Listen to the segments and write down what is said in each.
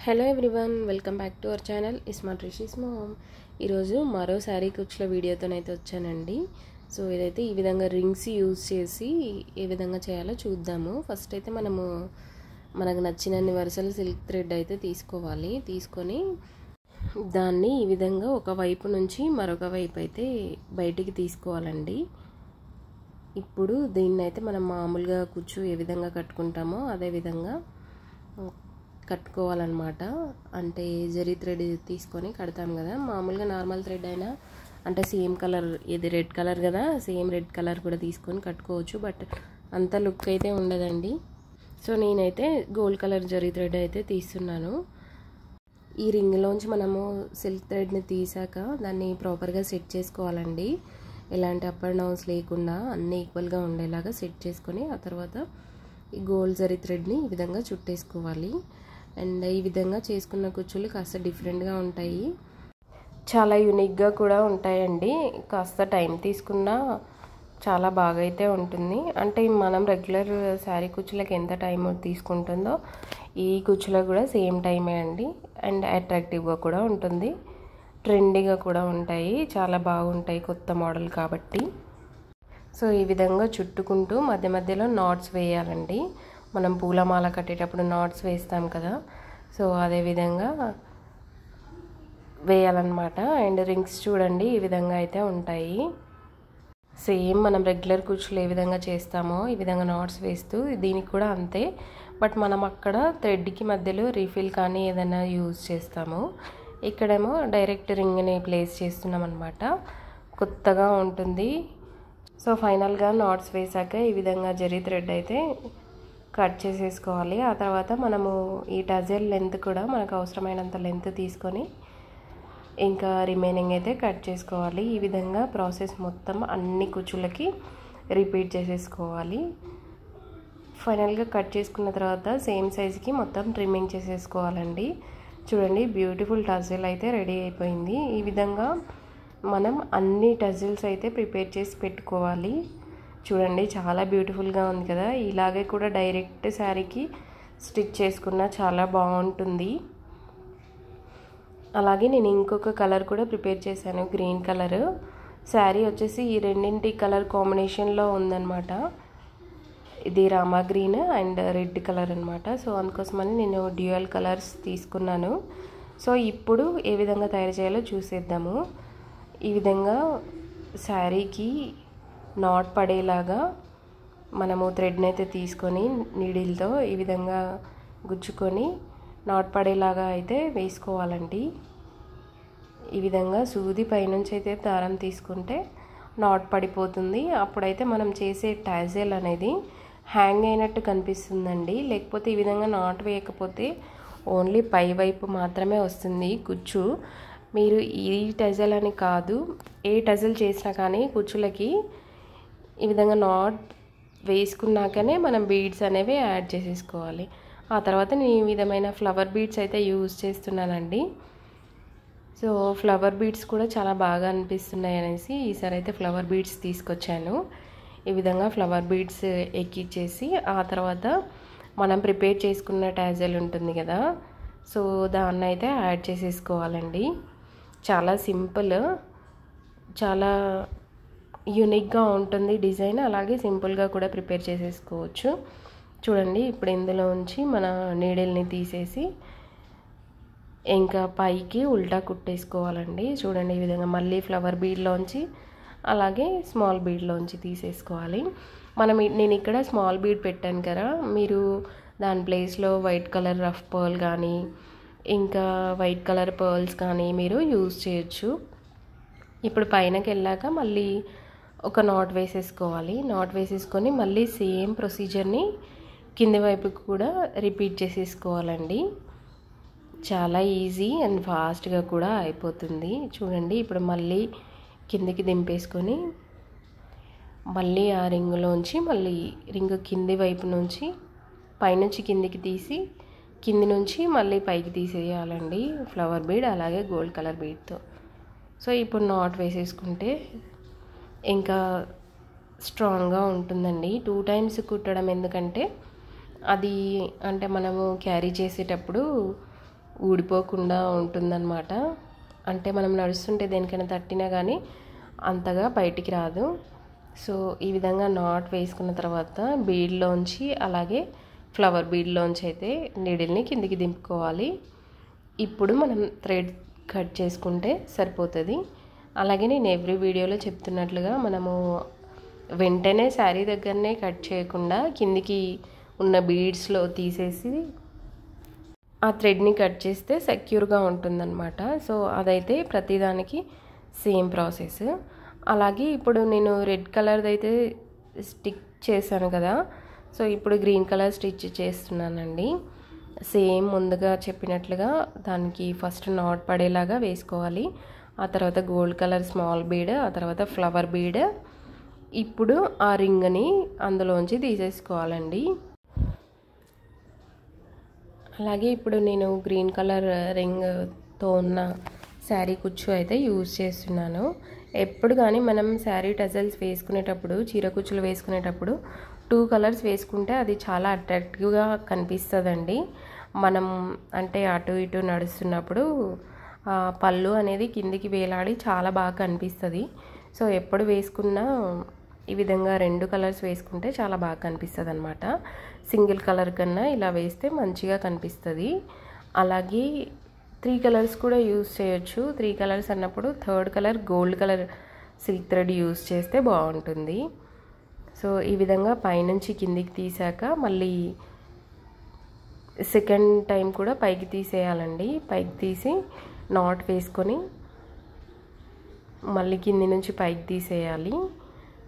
Hello everyone, welcome back to our channel smart Rishi's mom. ఈరోజు మరో శారీ కుచ్చుల వీడియోతోనైతే వచ్చానండి. సో ఇదైతే ఈ విధంగా రింగ్స్ యూజ్ చేసి ఏ విధంగా చేయాలో చూద్దాము. ఫస్ట్ అయితే మనకు నచ్చినన్ని వరుసలు సిల్క్ థ్రెడ్ అయితే తీసుకోవాలి. తీసుకొని దాన్ని ఈ విధంగా ఒక వైపు నుంచి మరొక వైపు అయితే బయటికి తీసుకోవాలండి. ఇప్పుడు దీన్ని అయితే మనం మామూలుగా కుచ్చు ఏ విధంగా కట్టుకుంటామో అదే విధంగా కట్టుకోవాలన్నమాట. అంటే జరీ థ్రెడ్ తీసుకొని కడతాం కదా, మామూలుగా నార్మల్ థ్రెడ్ అయినా అంటే సేమ్ కలర్, ఇది రెడ్ కలర్ కదా, సేమ్ రెడ్ కలర్ కూడా తీసుకొని కట్టుకోవచ్చు. బట్ అంత లుక్ అయితే ఉండదండి. సో నేనైతే గోల్డ్ కలర్ జరీ థ్రెడ్ అయితే తీస్తున్నాను. ఈ రింగ్లోంచి మనము సిల్క్ థ్రెడ్ని తీసాక దాన్ని ప్రాపర్గా సెట్ చేసుకోవాలండి. ఎలాంటి అప్ అండ్ డౌన్స్ లేకుండా అన్నీ ఈక్వల్గా ఉండేలాగా సెట్ చేసుకొని ఆ తర్వాత ఈ గోల్డ్ జరీ థ్రెడ్ని ఈ విధంగా చుట్టేసుకోవాలి. అండ్ ఈ విధంగా చేసుకున్న కుచ్చులు కాస్త డిఫరెంట్గా ఉంటాయి, చాలా యూనిక్గా కూడా ఉంటాయండి. కాస్త టైం తీసుకున్నా చాలా బాగా అయితే ఉంటుంది. అంటే మనం రెగ్యులర్ శారీ కుచ్చులకు ఎంత టైం తీసుకుంటుందో ఈ కుచ్చులకు కూడా సేమ్ టైమే అండి. అండ్ అట్రాక్టివ్గా కూడా ఉంటుంది, ట్రెండీగా కూడా ఉంటాయి, చాలా బాగుంటాయి కొత్త మోడల్ కాబట్టి. సో ఈ విధంగా చుట్టుకుంటూ మధ్య మధ్యలో నాట్స్ వేయాలండి. మనం పూలమాల కట్టేటప్పుడు నాట్స్ వేస్తాం కదా, సో అదే విధంగా వేయాలన్నమాట. అండ్ రింగ్స్ చూడండి ఈ విధంగా అయితే ఉంటాయి. సేమ్ మనం రెగ్యులర్ కుచ్చులు ఏ విధంగా చేస్తామో ఈ విధంగా నాట్స్ వేస్తూ దీనికి కూడా అంతే. బట్ మనం అక్కడ థ్రెడ్కి మధ్యలో రీఫిల్ కానీ ఏదైనా యూజ్ చేస్తాము, ఇక్కడేమో డైరెక్ట్ రింగ్ని ప్లేస్ చేస్తున్నాం అన్నమాట. కొత్తగా ఉంటుంది. సో ఫైనల్గా నాట్స్ వేసాక ఈ విధంగా జరీ థ్రెడ్ అయితే కట్ చేసేసుకోవాలి. ఆ తర్వాత మనము ఈ టజల్ లెంత్ కూడా మనకు అవసరమైనంత లెంత్ తీసుకొని ఇంకా రిమైనింగ్ అయితే కట్ చేసుకోవాలి. ఈ విధంగా ప్రాసెస్ మొత్తం అన్ని కుచ్చులకి రిపీట్ చేసేసుకోవాలి. ఫైనల్గా కట్ చేసుకున్న తర్వాత సేమ్ సైజుకి మొత్తం ట్రిమ్మింగ్ చేసేసుకోవాలండి. చూడండి బ్యూటిఫుల్ టజల్ అయితే రెడీ అయిపోయింది. ఈ విధంగా మనం అన్ని టజిల్స్ అయితే ప్రిపేర్ చేసి పెట్టుకోవాలి. చూడండి చాలా బ్యూటిఫుల్గా ఉంది కదా. ఇలాగే కూడా డైరెక్ట్ శారీకి స్టిచ్ చేసుకున్న చాలా బాగుంటుంది. అలాగే నేను ఇంకొక కలర్ కూడా ప్రిపేర్ చేశాను, గ్రీన్ కలర్. శారీ వచ్చేసి ఈ రెండింటి కలర్ కాంబినేషన్లో ఉందన్నమాట. ఇది Rama green and red colour అనమాట. సో అందుకోసమని నేను డ్యూయల్ కలర్స్ తీసుకున్నాను. సో ఇప్పుడు ఏ విధంగా తయారు చేయాలో చూసేద్దాము. ఈ విధంగా శారీకి నాట్ పడేలాగా మనము థ్రెడ్ని అయితే తీసుకొని నీడిల్తో ఈ విధంగా గుచ్చుకొని నాట్ పడేలాగా అయితే వేసుకోవాలండి. ఈ విధంగా సూది పైనుంచి అయితే దారం తీసుకుంటే నాట్ పడిపోతుంది. అప్పుడైతే మనం చేసే టాజెల్ అనేది హ్యాంగ్ అయినట్టు కనిపిస్తుందండి. లేకపోతే ఈ విధంగా నాట్ వేయకపోతే ఓన్లీ పై వైపు మాత్రమే వస్తుంది కుచ్చు. మీరు ఈ టజల్ అని కాదు, ఏ టజల్ చేసినా కానీ కుచ్చులకి ఈ విధంగా నాట్ వేసుకున్నాకనే మనం బీడ్స్ అనేవి యాడ్ చేసేసుకోవాలి. ఆ తర్వాత నేను ఈ విధమైన ఫ్లవర్ బీడ్స్ అయితే యూజ్ చేస్తున్నానండి. సో ఫ్లవర్ బీడ్స్ కూడా చాలా బాగా అనిపిస్తున్నాయి అనేసి ఈసారి అయితే ఫ్లవర్ బీడ్స్ తీసుకొచ్చాను. ఈ విధంగా ఫ్లవర్ బీడ్స్ ఎక్కిచ్చేసి ఆ తర్వాత మనం ప్రిపేర్ చేసుకున్న టాజల్ ఉంటుంది కదా, సో దాన్ని అయితే యాడ్ చేసేసుకోవాలండి. చాలా సింపుల్, చాలా యూనిక్గా ఉంటుంది డిజైన్. అలాగే సింపుల్గా కూడా ప్రిపేర్ చేసేసుకోవచ్చు. చూడండి ఇప్పుడు ఇందులో ఉంచి మన నీడిల్ని తీసేసి ఇంకా పైకి ఉల్టా కుట్టేసుకోవాలండి. చూడండి ఈ విధంగా మళ్ళీ ఫ్లవర్ బీడ్లోంచి అలాగే స్మాల్ బీడ్లోంచి తీసేసుకోవాలి. నేను ఇక్కడ స్మాల్ బీడ్ పెట్టాను కదా, మీరు దాని ప్లేస్లో వైట్ కలర్ రఫ్ పర్ల్ కానీ ఇంకా వైట్ కలర్ పర్ల్స్ కానీ మీరు యూజ్ చేయొచ్చు. ఇప్పుడు పైనకి వెళ్ళాక మళ్ళీ ఒక నాట్ వేసేసుకోవాలి. నాట్ వేసేసుకొని మళ్ళీ సేమ్ ప్రొసీజర్ని కింది వైపుకి కూడా రిపీట్ చేసేసుకోవాలండి. చాలా ఈజీ అండ్ ఫాస్ట్గా కూడా అయిపోతుంది. చూడండి ఇప్పుడు మళ్ళీ కిందికి దింపేసుకొని మళ్ళీ ఆ రింగులోంచి మళ్ళీ రింగు కింది వైపు నుంచి పైనుంచి కిందికి తీసి కింది నుంచి మళ్ళీ పైకి తీసేయాలండి ఫ్లవర్ బీడ్ అలాగే గోల్డ్ కలర్ బీడ్తో. సో ఇప్పుడు నాట్ వేసేసుకుంటే ఇంకా స్ట్రాంగ్గా ఉంటుందండి. 2 టైమ్స్ కుట్టడం ఎందుకంటే అది అంటే మనము క్యారీ చేసేటప్పుడు ఊడిపోకుండా ఉంటుందన్నమాట. అంటే మనం నడుస్తుంటే దేనికైనా తట్టినా కానీ అంతగా బయటికి రాదు. సో ఈ విధంగా నాట్ వేసుకున్న తర్వాత బీడ్లోంచి అలాగే ఫ్లవర్ బీడ్లోంచి అయితే నీడిల్ని కిందికి దింపుకోవాలి. ఇప్పుడు మనం థ్రెడ్ కట్ చేసుకుంటే సరిపోతుంది. అలాగే నేను ఎవ్రీ వీడియోలో చెప్తున్నట్లుగా మనము వెంటనే శారీ దగ్గరనే కట్ చేయకుండా కిందికి ఉన్న బీడ్స్లో తీసేసి ఆ థ్రెడ్ని కట్ చేస్తే సెక్యూర్గా ఉంటుందన్నమాట. సో అదైతే ప్రతిదానికి సేమ్ ప్రాసెస్. అలాగే ఇప్పుడు నేను రెడ్ కలర్ది అయితే స్టిక్ చేశాను కదా, సో ఇప్పుడు గ్రీన్ కలర్ స్టిచ్ చేస్తున్నానండి. సేమ్ ముందుగా చెప్పినట్లుగా దానికి ఫస్ట్ నాట్ పడేలాగా వేసుకోవాలి. ఆ తర్వాత గోల్డ్ కలర్ స్మాల్ బీడ్, ఆ తర్వాత ఫ్లవర్ బీడ్. ఇప్పుడు ఆ రింగ్ని అందులోంచి తీసేసుకోవాలండి. అలాగే ఇప్పుడు నేను గ్రీన్ కలర్ రింగ్తో ఉన్న శారీ కుచ్చు అయితే యూజ్ చేస్తున్నాను. ఎప్పుడు కానీ మనం శారీ టజల్స్ వేసుకునేటప్పుడు, చీర కుచ్చులు వేసుకునేటప్పుడు 2 కలర్స్ వేసుకుంటే అది చాలా అట్రాక్టివ్గా కనిపిస్తుందండి. మనం అంటే అటు ఇటు నడుస్తున్నప్పుడు పళ్ళు అనేది కిందికి వేలాడి చాలా బాగా కనిపిస్తుంది. సో ఎప్పుడు వేసుకున్నా ఈ విధంగా 2 కలర్స్ వేసుకుంటే చాలా బాగా కనిపిస్తుంది అనమాట. సింగిల్ కలర్ కన్నా ఇలా వేస్తే మంచిగా కనిపిస్తుంది. అలాగే 3 కలర్స్ కూడా యూజ్ చేయొచ్చు. 3 కలర్స్ అన్నప్పుడు 3rd colour gold colour silk thread use చేస్తే బాగుంటుంది. సో ఈ విధంగా పైనుంచి కిందికి తీసాక మళ్ళీ సెకండ్ టైం కూడా పైకి తీసేయాలండి. పైకి తీసి నాట్ వేసుకొని మళ్ళీ కింది నుంచి పైకి తీసేయాలి.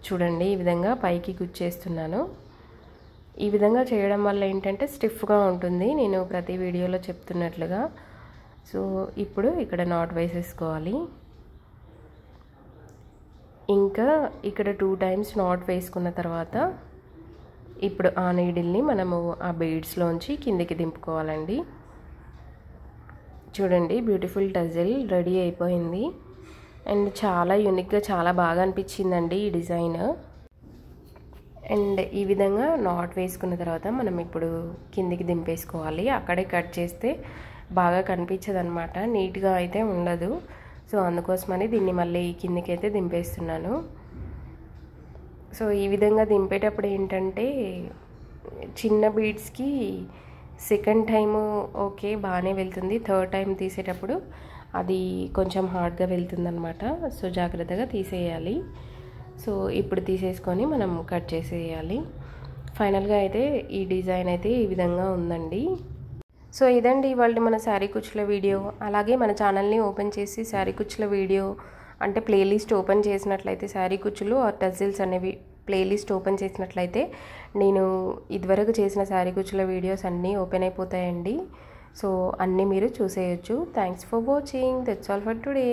చూడండి ఈ విధంగా పైకి గుచ్చేస్తున్నాను. ఈ విధంగా చేయడం వల్ల ఏంటంటే స్టిఫ్గా ఉంటుంది, నేను ప్రతి వీడియోలో చెప్తున్నట్లుగా. సో ఇప్పుడు ఇక్కడ నాట్ వేసేసుకోవాలి. ఇంకా ఇక్కడ 2 టైమ్స్ నాట్ వేసుకున్న తర్వాత ఇప్పుడు ఆ నీడిల్ని మనము ఆ బీడ్స్లోంచి కిందికి దింపుకోవాలండి. చూడండి బ్యూటిఫుల్ టజిల్ రెడీ అయిపోయింది. అండ్ చాలా యూనిక్గా చాలా బాగా అనిపించిందండి ఈ డిజైన్. అండ్ ఈ విధంగా నాట్ వేసుకున్న తర్వాత మనం ఇప్పుడు కిందికి దింపేసుకోవాలి. అక్కడే కట్ చేస్తే బాగా కనిపించదు అనమాట, నీట్గా అయితే ఉండదు. సో అందుకోసమని దీన్ని మళ్ళీ కిందికి అయితే దింపేస్తున్నాను. సో ఈ విధంగా దింపేటప్పుడు ఏంటంటే చిన్న బీడ్స్కి సెకండ్ టైము ఓకే బాగానే వెళ్తుంది, 3rd టైం తీసేటప్పుడు అది కొంచెం హార్డ్గా వెళ్తుందనమాట. సో జాగ్రత్తగా తీసేయాలి. సో ఇప్పుడు తీసేసుకొని మనం కట్ చేసేయాలి. ఫైనల్గా అయితే ఈ డిజైన్ అయితే ఈ విధంగా ఉందండి. సో ఇదండి ఇవాళ మన శారీ కుచ్చుల వీడియో. అలాగే మన ఛానల్ని ఓపెన్ చేసి శారీ కుచ్చుల వీడియో అంటే ప్లేలిస్ట్ ఓపెన్ చేసినట్లయితే శారీ కుచ్చులు ఆ టజిల్స్ అనేవి ప్లేలిస్ట్ ఓపెన్ చేసినట్లయితే నేను ఇదివరకు చేసిన శారీ కుచ్చుల వీడియోస్ అన్నీ ఓపెన్ అయిపోతాయండి. సో అన్నీ మీరు చూసేయచ్చు. Thanks for watching. That's all for today.